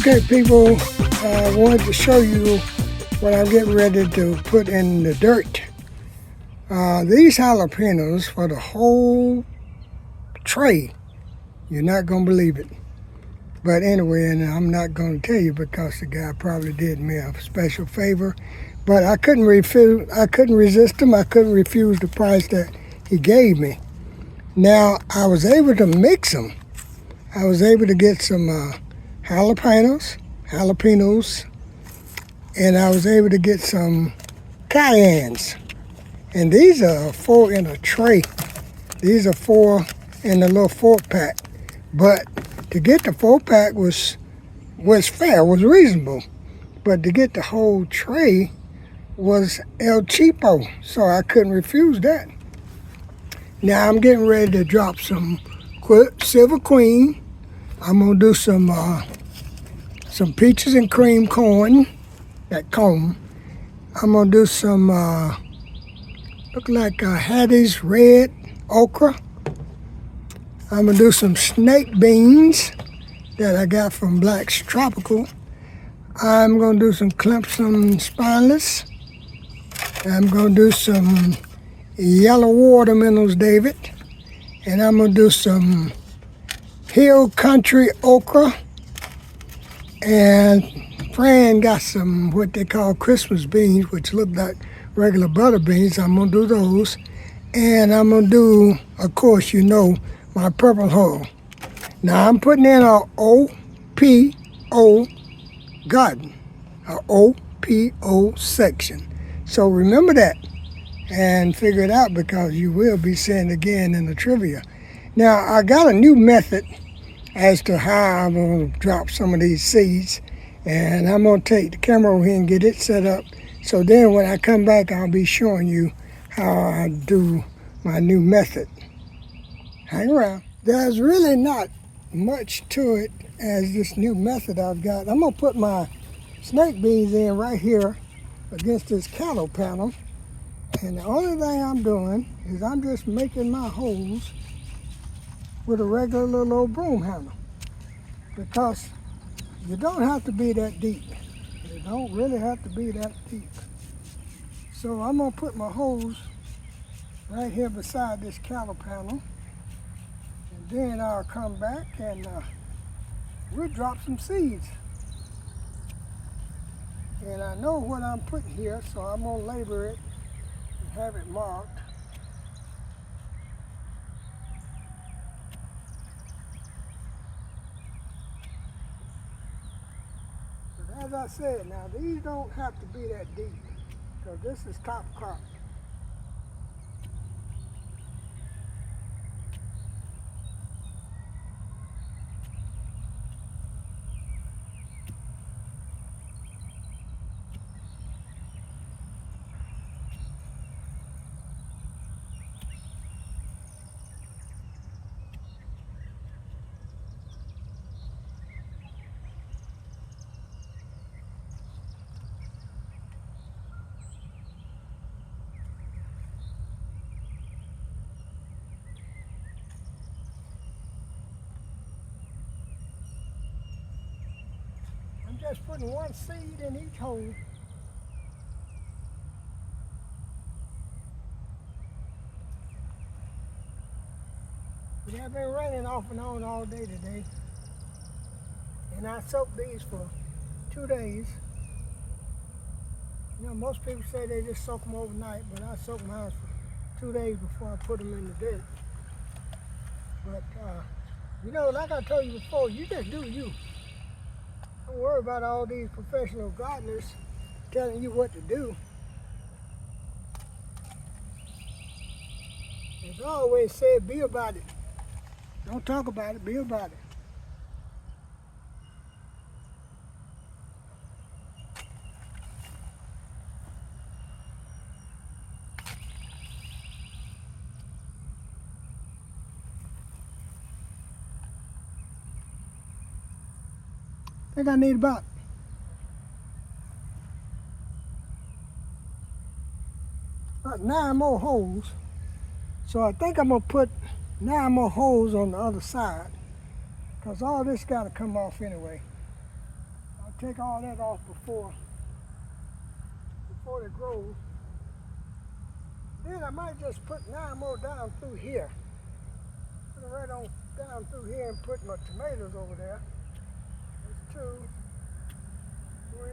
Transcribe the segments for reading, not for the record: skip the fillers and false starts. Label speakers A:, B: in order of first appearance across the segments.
A: Okay, people, I wanted to show you what I'm getting ready to put in the dirt. These jalapenos for the whole tray. You're not going to believe it. But anyway, and I'm not going to tell you because the guy probably did me a special favor. But I couldn't resist him. I couldn't refuse the price that he gave me. Now, I was able to mix them. I was able to get some jalapenos, and I was able to get some cayennes. And these are 4 in a tray. These are 4 in the little 4-pack. But to get the 4-pack was fair, was reasonable. But to get the whole tray was El Cheapo, so I couldn't refuse that. Now I'm getting ready to drop some Silver Queen. I'm gonna do some peaches and cream corn, that cone. I'm gonna do some look like Hattie's red okra. I'm gonna do some snake beans that I got from Black's Tropical. I'm gonna do some Clemson spineless. I'm gonna do some yellow watermelons, David, and I'm gonna do some Hill Country okra. And Fran got some what they call Christmas beans, which look like regular butter beans. I'm gonna do those, and I'm gonna do, of course, you know, my purple hull. Now I'm putting in a OPO garden, a OPO section. So remember that and figure it out because you will be seeing it again in the trivia. Now I got a new method as to how I'm going to drop some of these seeds, and I'm going to take the camera over here and get it set up. So then when I come back, I'll be showing you how I do my new method. Hang around. There's really not much to it as this new method I've got. I'm going to put my snake beans in right here against this cattle panel. And the only thing I'm doing is I'm just making my holes with a regular little old broom handle, because you don't have to be that deep. You don't really have to be that deep. So I'm gonna put my holes right here beside this cattle panel, and then I'll come back and we'll drop some seeds. And I know what I'm putting here, so I'm gonna label it and have it marked. As I said, now these don't have to be that deep, because this is top crop. I'm just putting one seed in each hole. It has been raining off and on all day today, and I soaked these for 2 days. You know, most people say they just soak them overnight, but I soaked mine for 2 days before I put them in the dirt. But you know, like I told you before, you just do you. Don't worry about all these professional gardeners telling you what to do. As I always said, be about it. Don't talk about it, be about it. I think I need about 9 more holes. So I think I'm gonna put 9 more holes on the other side, because all this got to come off anyway. take all that off before they grow. Then I might just put 9 more down through here. Put it right on down through here and put my tomatoes over there. That's 2, 3,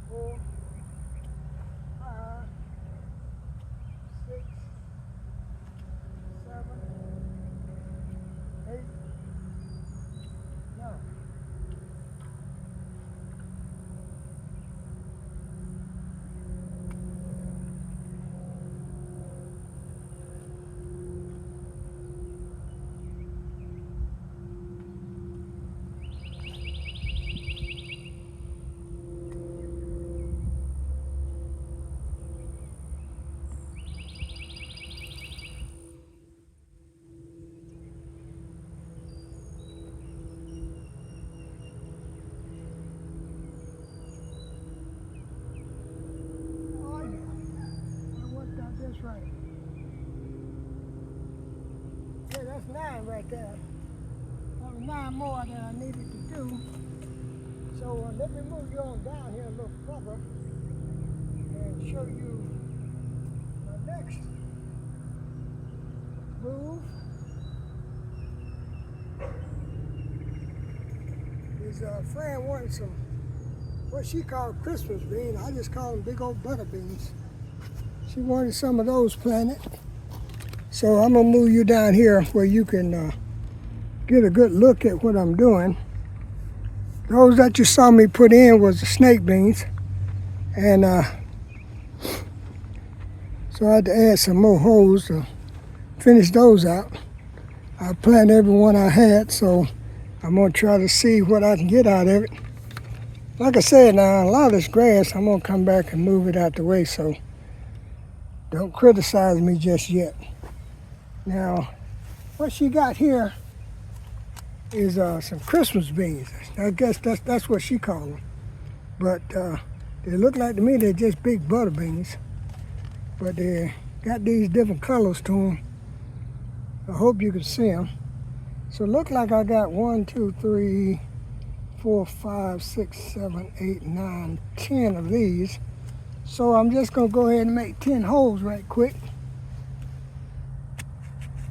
A: 4, 5, 6, 7, 8, 9. Right. Okay, that's 9 right there. That was 9 more that I needed to do. So let me move you on down here a little further and show you my next move. Is a friend wanted some what she called Christmas beans. I just call them big old butter beans. She wanted some of those planted. So I'm gonna move you down here where you can get a good look at what I'm doing. Those that you saw me put in was the snake beans. And so I had to add some more holes to finish those out. I planted every one I had, so I'm gonna try to see what I can get out of it. Like I said, now a lot of this grass, I'm gonna come back and move it out the way, so don't criticize me just yet. Now, what she got here is some Christmas beans. I guess that's what she called them. But they look like to me they're just big butter beans. But they got these different colors to them. I hope you can see them. So it looks like I got 1, 2, 3, 4, 5, 6, 7, 8, 9, 10 of these. So I'm just gonna go ahead and make 10 holes right quick.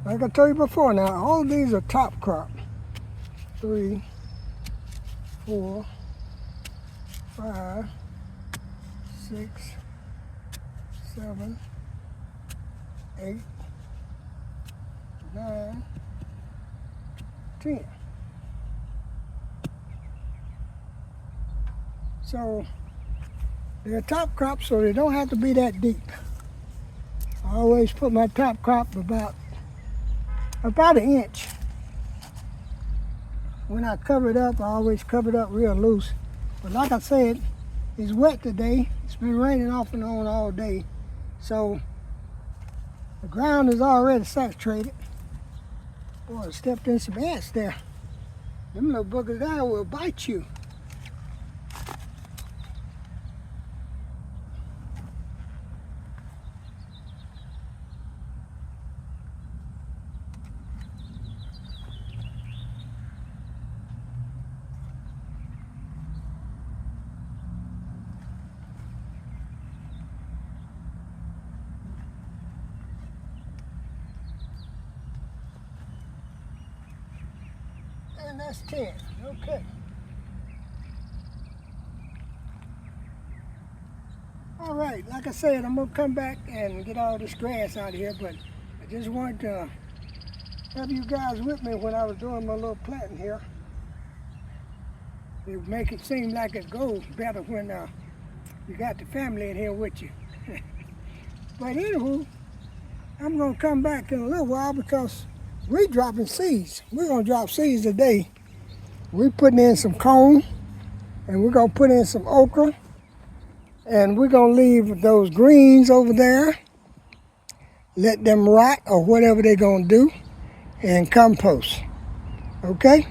A: Like I told you before now, all of these are top crop. 3, 4, 5, 6, 7, 8, 9, 10. So they're top crop, so they don't have to be that deep. I always put my top crop about 1 inch. When I cover it up, I always cover it up real loose. But like I said, it's wet today. It's been raining off and on all day. So the ground is already saturated. Boy, I stepped in some ants there. Them little boogers there will bite you. And that's 10. Okay. All right, like I said, I'm gonna come back and get all this grass out of here, but I just wanted to have you guys with me when I was doing my little planting here. It make it seem like it goes better when you got the family in here with you. But anywho, I'm gonna come back in a little while because we're dropping seeds. We're gonna drop seeds today. We're putting in some corn, and we're gonna put in some okra, and we're gonna leave those greens over there, let them rot or whatever they're gonna do, and compost. Okay?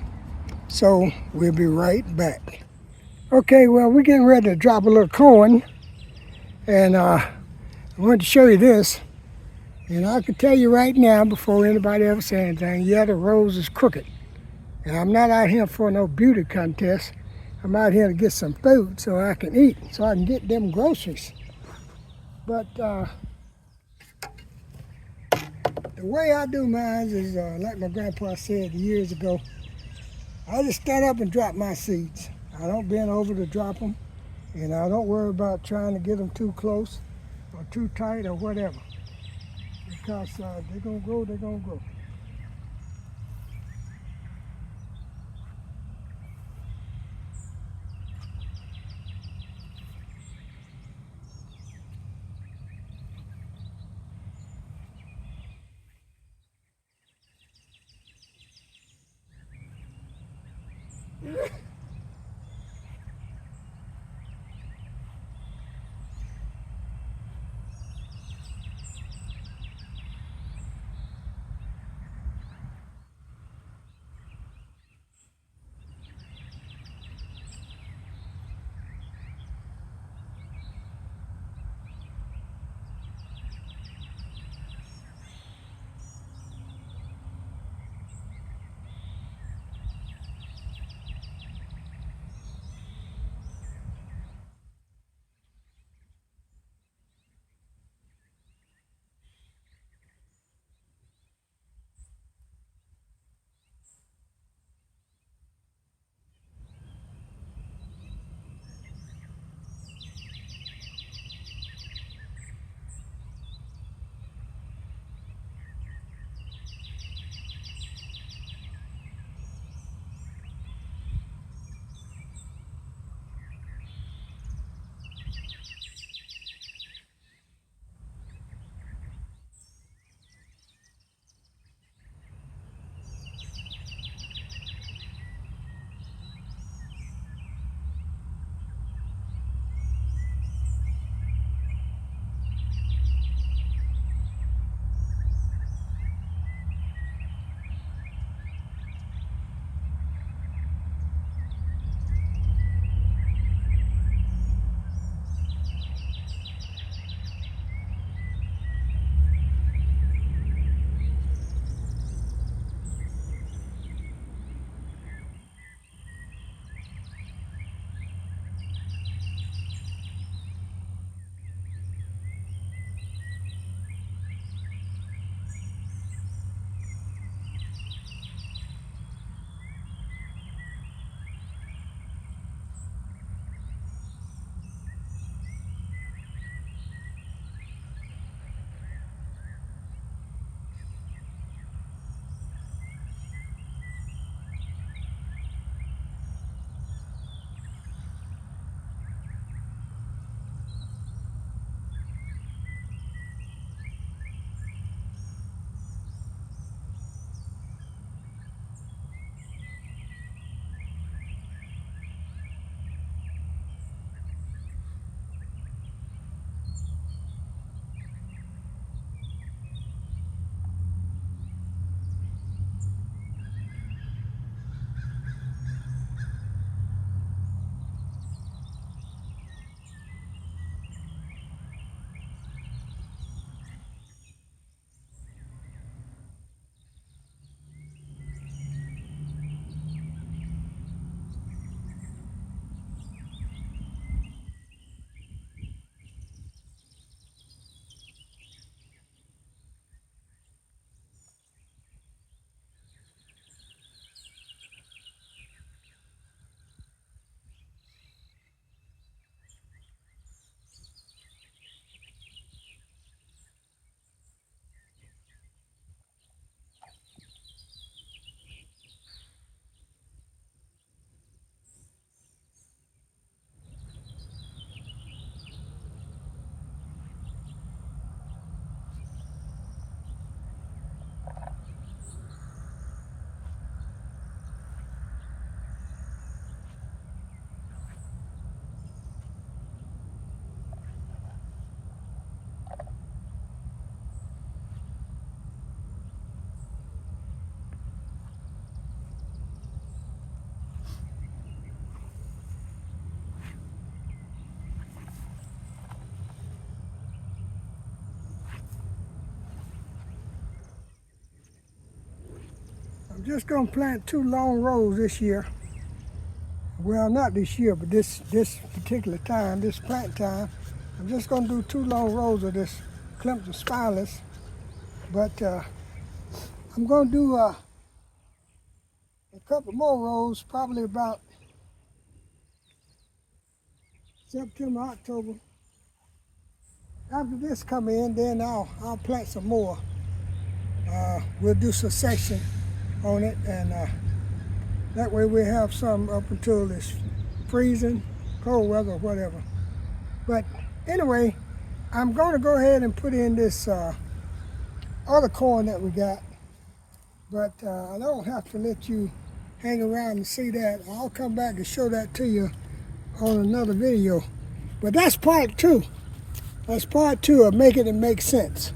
A: So we'll be right back. Okay, well, we're getting ready to drop a little corn, and I wanted to show you this. And I can tell you right now, before anybody ever says anything, yeah, the rose is crooked. And I'm not out here for no beauty contest. I'm out here to get some food so I can eat, so I can get them groceries. But the way I do mine is like my grandpa said years ago, I just stand up and drop my seeds. I don't bend over to drop them, and I don't worry about trying to get them too close or too tight or whatever, because they're going to grow, they're going to grow. I'm just going to plant 2 long rows this year. Well, not this year, but this particular time, this plant time, I'm just gonna do 2 long rows of this Clemson spineless, but I'm gonna do a couple more rows, probably about September, October. After this come in, then I'll plant some more. We'll do succession on it, and that way we have some up until it's freezing, cold weather, or whatever. But anyway, I'm going to go ahead and put in this other corn that we got. But I don't have to let you hang around and see that. I'll come back and show that to you on another video. But that's part 2. That's part 2 of making it make sense.